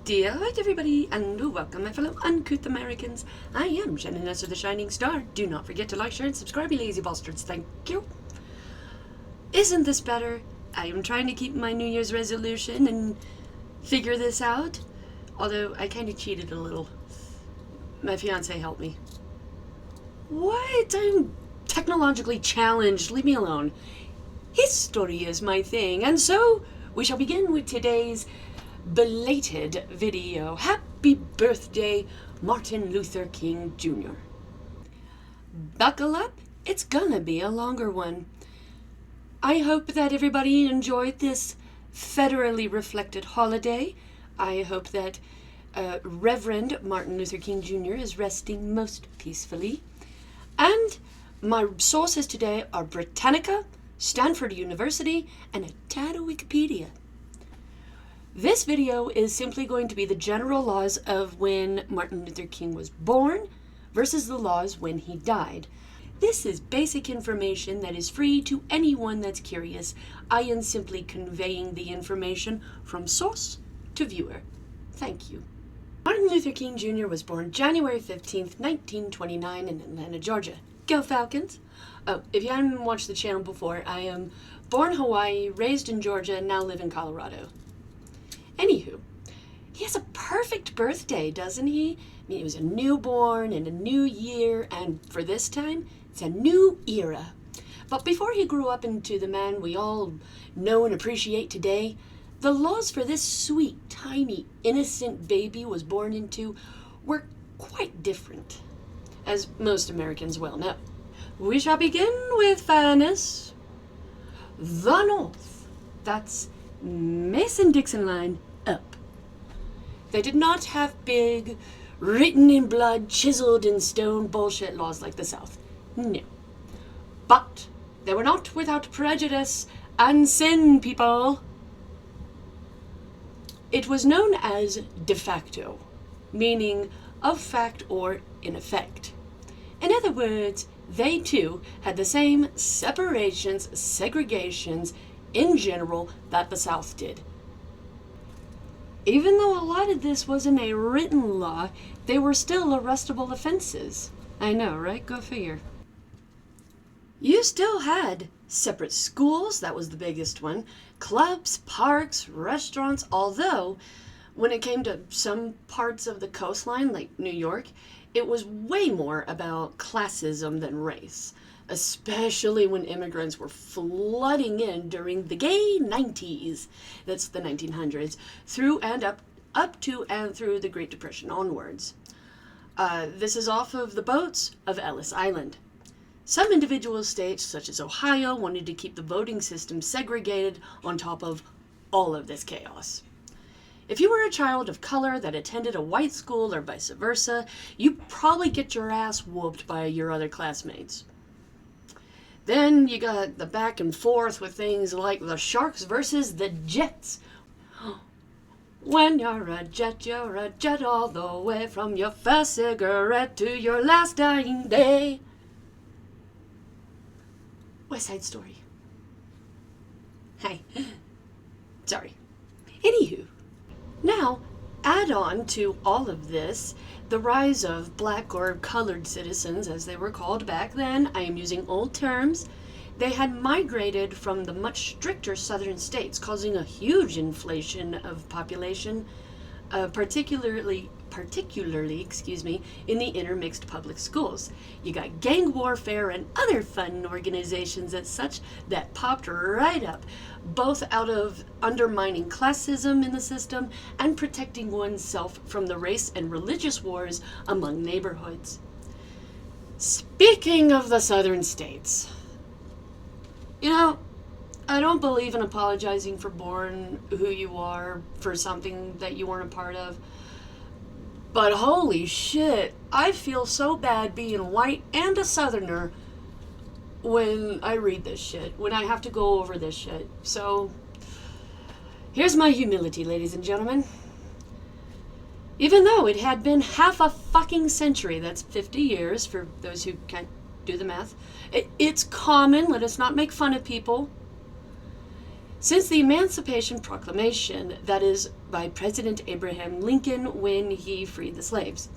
Dear right everybody, and welcome my fellow uncouth Americans. I am Shannon Nestor the Shining Star. Do not forget to like, share, and subscribe, you lazy bastards. Thank you. Isn't this better? I am trying to keep my New Year's resolution and figure this out. Although I kind of cheated a little. My fiance helped me. What? I'm technologically challenged. Leave me alone. History is my thing, and so we shall begin with today's belated video. Happy birthday, Martin Luther King Jr. Buckle up, it's gonna be a longer one. I hope that everybody enjoyed this federally reflected holiday. I hope that Reverend Martin Luther King Jr. is resting most peacefully. And my sources today are Britannica, Stanford University, and a tad of Wikipedia. This video is simply going to be the general laws of when Martin Luther King was born versus the laws when he died. This is basic information that is free to anyone that's curious. I am simply conveying the information from source to viewer. Thank you. Martin Luther King Jr. was born January 15th, 1929 in Atlanta, Georgia. Go Falcons! Oh, if you haven't watched the channel before, I am born in Hawaii, raised in Georgia, and now live in Colorado. Anywho, he has a perfect birthday, doesn't he? I mean, he was a newborn and a new year, and for this time, it's a new era. But before he grew up into the man we all know and appreciate today, the laws for this sweet, tiny, innocent baby was born into were quite different, as most Americans well know. We shall begin with fairness. The North. That's Mason-Dixon line up. They did not have big, written in blood, chiseled in stone bullshit laws like the South. No. But they were not without prejudice and sin, people. It was known as de facto, meaning of fact or in effect. In other words, they too had the same separations, segregations in general that the South did. Even though a lot of this wasn't a written law, they were still arrestable offenses. I know, right? Go figure. You still had separate schools, that was the biggest one, clubs, parks, restaurants, although when it came to some parts of the coastline, like New York, it was way more about classism than race, especially when immigrants were flooding in during the gay 90s, that's the 1900s, through and up to and through the Great Depression onwards. This is off of the boats of Ellis Island. Some individual states, such as Ohio, wanted to keep the voting system segregated on top of all of this chaos. If you were a child of color that attended a white school or vice versa, you probably get your ass whooped by your other classmates. Then you got the back and forth with things like the Sharks versus the Jets. When you're a jet all the way from your first cigarette to your last dying day. West Side Story. Hi. Sorry. Anywho, now add on to all of this the rise of black or colored citizens, as they were called back then. I am using old terms. They had migrated from the much stricter southern states, causing a huge inflation of population, particularly, in the intermixed public schools. You got gang warfare and other fun organizations as such that popped right up, both out of undermining classism in the system and protecting oneself from the race and religious wars among neighborhoods. Speaking of the southern states, you know, I don't believe in apologizing for born who you are for something that you weren't a part of. But holy shit, I feel so bad being white and a southerner when I read this shit, when I have to go over this shit. So, here's my humility, ladies and gentlemen. Even though it had been half a fucking century, that's 50 years for those who can't do the math, it's common, let us not make fun of people. Since the Emancipation Proclamation, that is, by President Abraham Lincoln when he freed the slaves.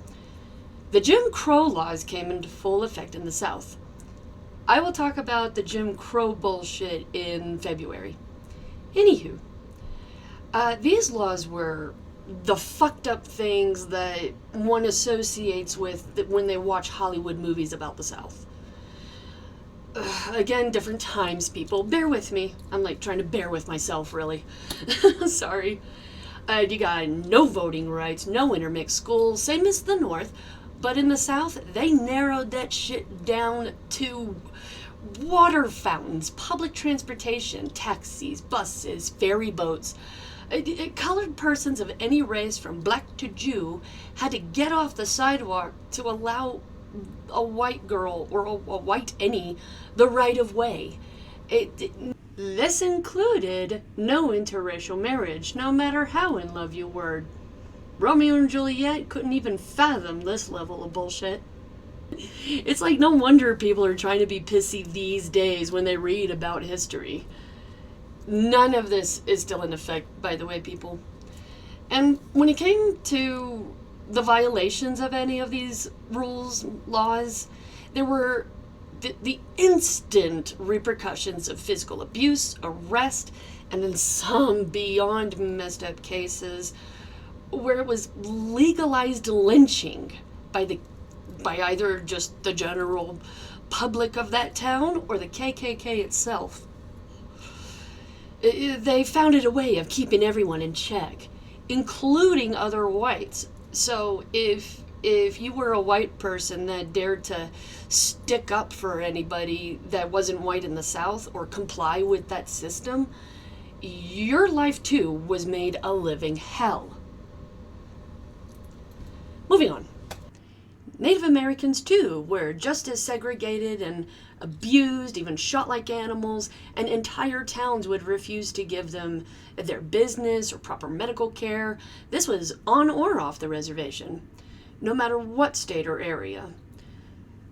The Jim Crow laws came into full effect in the South. I will talk about the Jim Crow bullshit in February. Anywho, these laws were the fucked up things that one associates with when they watch Hollywood movies about the South. Again, different times, people. Bear with me. I'm like trying to bear with myself, really. Sorry. You got no voting rights, no intermixed schools, same as the North. But in the South, they narrowed that shit down to water fountains, public transportation, taxis, buses, ferry boats. Colored persons of any race, from black to Jew, had to get off the sidewalk to allow a white girl or a white any the right of way. This included no interracial marriage, no matter how in love you were. Romeo and Juliet couldn't even fathom this level of bullshit. It's like no wonder people are trying to be pissy these days when they read about history. None of this is still in effect, by the way, people. And when it came to the violations of any of these rules, laws, there were the instant repercussions of physical abuse, arrest, and in some beyond messed up cases where it was legalized lynching by either just the general public of that town or the KKK itself. They found a way of keeping everyone in check, including other whites. So if you were a white person that dared to stick up for anybody that wasn't white in the South or comply with that system, your life too was made a living hell. Moving on. Native Americans too were just as segregated and abused, even shot like animals, and entire towns would refuse to give them their business or proper medical care. This was on or off the reservation, no matter what state or area.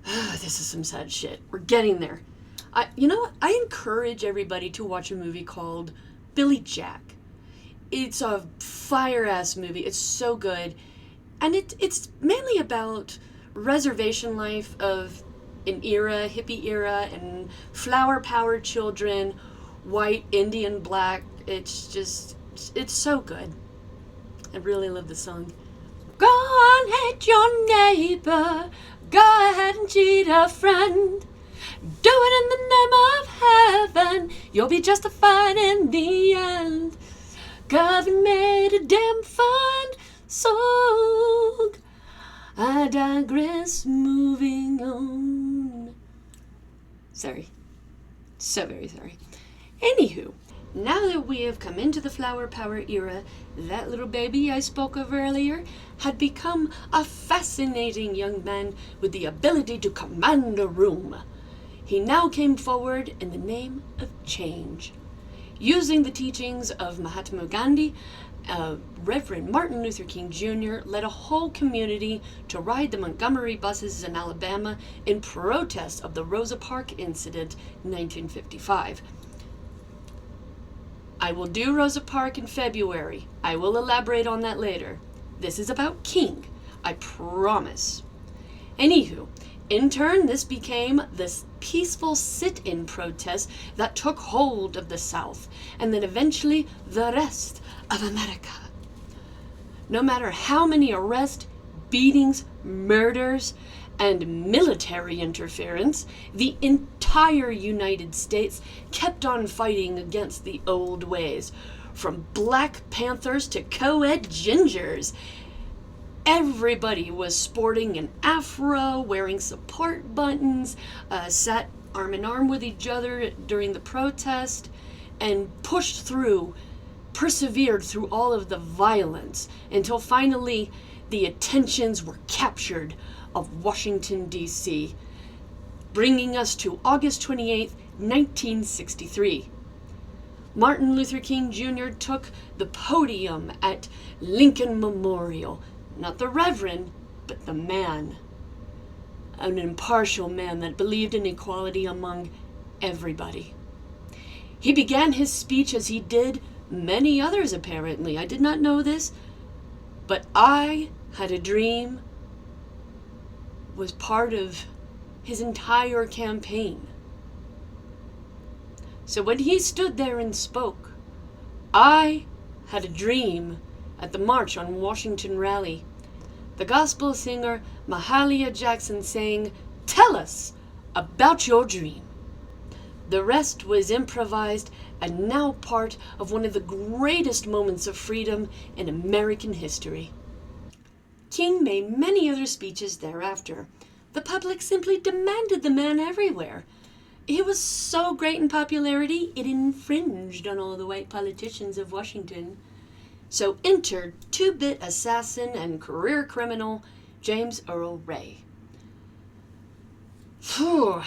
This is some sad shit. We're getting there. You know what? I encourage everybody to watch a movie called Billy Jack. It's a fire-ass movie. It's so good. And it's mainly about reservation life of an era, hippie era, and flower-powered children, white, Indian, black. It's so good. I really love the song. Go on, hate your neighbor. Go ahead and cheat a friend. Do it in the name of heaven. You'll be justified in the end. God made a damn fine song. I digress, moving on. Sorry. So very sorry. Anywho, now that we have come into the flower power era, that little baby I spoke of earlier had become a fascinating young man with the ability to command a room. He now came forward in the name of change. Using the teachings of Mahatma Gandhi, Reverend Martin Luther King Jr. led a whole community to ride the Montgomery buses in Alabama in protest of the Rosa Parks incident in 1955. I will do Rosa Parks in February. I will elaborate on that later. This is about King, I promise. Anywho, in turn, this became this peaceful sit-in protest that took hold of the South, and then eventually the rest of America. No matter how many arrests, beatings, murders, and military interference, the entire United States kept on fighting against the old ways, from Black Panthers to co-ed gingers. Everybody was sporting an afro, wearing support buttons, sat arm in arm with each other during the protest, and pushed through, persevered through all of the violence until finally the attentions were captured of Washington, D.C., bringing us to August 28, 1963. Martin Luther King Jr. took the podium at Lincoln Memorial. Not the Reverend, but the man. An impartial man that believed in equality among everybody. He began his speech as he did many others, apparently. I did not know this, but I Had a Dream was part of his entire campaign. So when he stood there and spoke, I had a dream at the March on Washington rally. The gospel singer Mahalia Jackson sang, "Tell us about your dream." The rest was improvised and now part of one of the greatest moments of freedom in American history. King made many other speeches thereafter. The public simply demanded the man everywhere. He was so great in popularity, it infringed on all the white politicians of Washington. So enter two-bit assassin and career criminal James Earl Ray. Phew.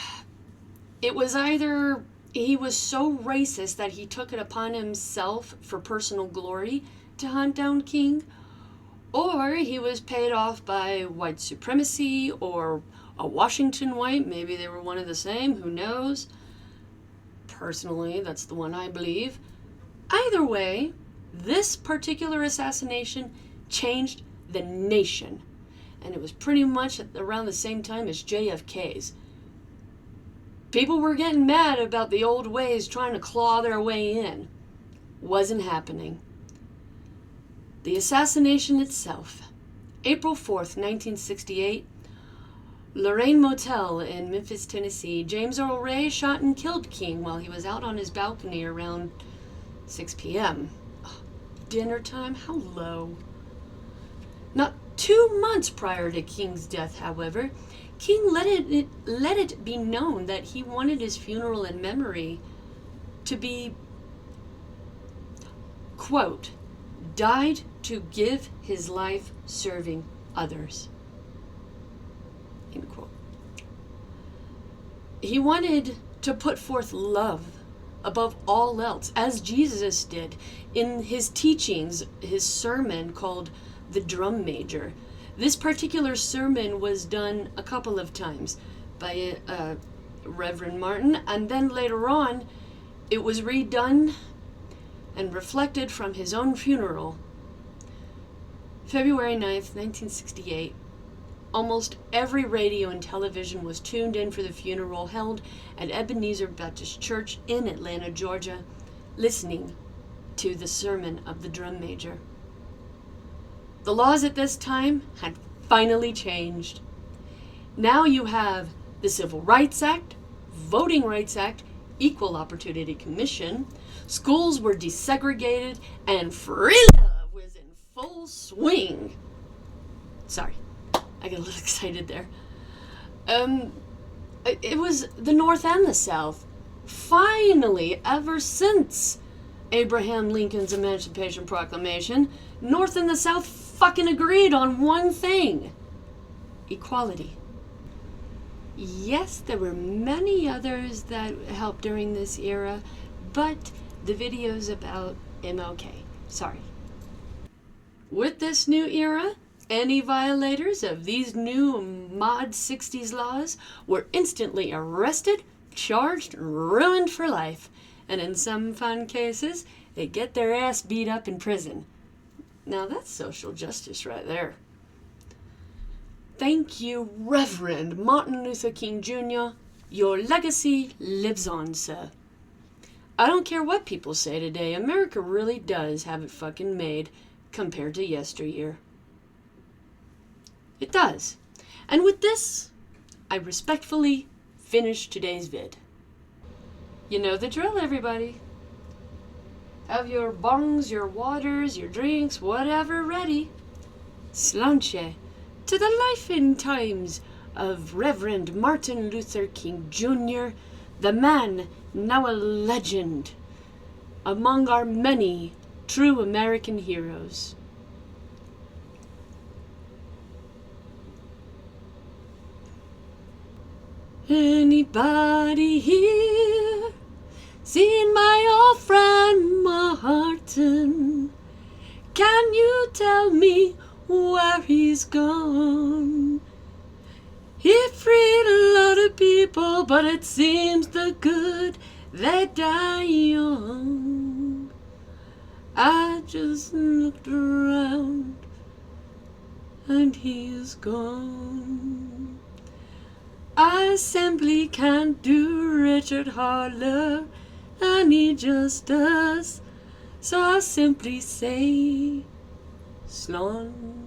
It was either he was so racist that he took it upon himself for personal glory to hunt down King, or he was paid off by white supremacy or a Washington white. Maybe they were one of the same, who knows? Personally, that's the one I believe. Either way, this particular assassination changed the nation, and it was pretty much around the same time as JFK's. People were getting mad about the old ways, trying to claw their way in. Wasn't happening. The assassination itself. April 4th, 1968. Lorraine Motel in Memphis, Tennessee. James Earl Ray shot and killed King while he was out on his balcony around 6 p.m. Dinner time? How low. Not 2 months prior to King's death, however, King let it be known that he wanted his funeral and memory to be, quote, died to give his life serving others, end quote. He wanted to put forth love above all else, as Jesus did in his teachings, his sermon called The Drum Major. This particular sermon was done a couple of times by Reverend Martin, and then later on it was redone and reflected from his own funeral. February 9th, 1968. Almost every radio and television was tuned in for the funeral held at Ebenezer Baptist Church in Atlanta, Georgia, listening to the sermon of the drum major. The laws at this time had finally changed. Now you have the Civil Rights Act, Voting Rights Act, Equal Opportunity Commission, schools were desegregated, and free love was in full swing. Sorry, I got a little excited there. It was the North and the South. Finally, ever since Abraham Lincoln's Emancipation Proclamation, North and the South fucking agreed on one thing: equality. Yes, there were many others that helped during this era, but the video's about MLK. Sorry. With this new era, any violators of these new mod 60s laws were instantly arrested, charged, and ruined for life. And in some fun cases, they get their ass beat up in prison. Now that's social justice right there. Thank you, Reverend Martin Luther King Jr. Your legacy lives on, sir. I don't care what people say today, America really does have it fucking made compared to yesteryear. It does. And with this, I respectfully finish today's vid. You know the drill, everybody. Have your bongs, your waters, your drinks, whatever ready. Slanche to the life and times of Reverend Martin Luther King Jr., the man now a legend among our many true American heroes. Anybody here seen my old friend Martin? Can you tell me where he's gone? He freed a lot of people, but it seems the good they die young. I just looked around and he is gone. I simply can't do Richard Harlow, and he just does. So I'll simply say, Slán.